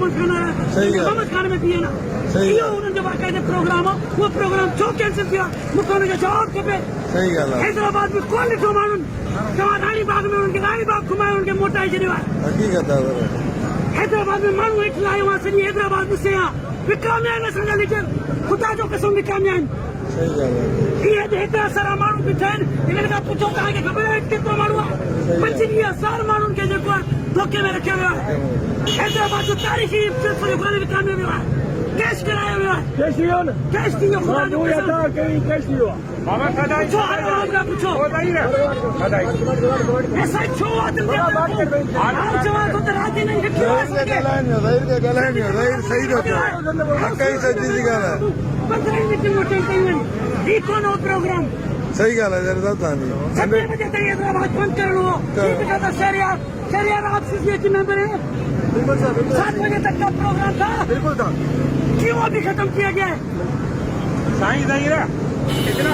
मोहम्मद खान आया मोहम्मद खान में दिए ना इहो उन्हनि जो बाक़ाइदे प्रोग्राम हो वो प्रोग्राम छो कैंसिल थियो मूंखे हुनखे जवाबु खपे। सही ॻाल्हि आहे। हैदराबाद में कोन ॾिठो माण्हुनि तव्हां रानी बाग में उन्हनि खे रानी बाग घुमायो उनखे मोटाए छॾियो आहे। हक़ीक़त आहे। हैदराबाद में माण्हू हेठि लाहियो आहे सॼी हैदराबाद ॾिसे आहे विकामिया आहिनि असांजा लीडर ख़ुदा जो कसम विकामिया आहिनि। सही ॻाल्हि आहे। इहे हेतिरा सारा माण्हू बीठा आहिनि हिननि खां पुछो तव्हांखे ख़बर आहे केतिरो माण्हू आहे 25,000 माण्हुनि खे जेको आहे धोखे में रखियो वियो आहे। हैदराबाद जो तारीख़ी सिलसिलो विकामियो वियो आहे कैश करायो वियो आहे कैश थी वियो ख़ुदा जो पुछो ऐसा छो आहे चवां थो त राति न रखियो आहे सही थो चओ हक़ ई सची जी ॻाल्हि आहे। 15 मिनट मोटे कयूं आहिनि ही कोन हो प्रोग्राम। सही ॻाल्हि आहे जरदा तव्हांजी। 7 बजे ताईं हैदराबाद बंद करणो हो शहरियार आप सीसीएच मेंबर है 7 बजे तक का प्रोग्राम था बिल्कुल था क्यों अभी खत्म किया गया है? साईं इतना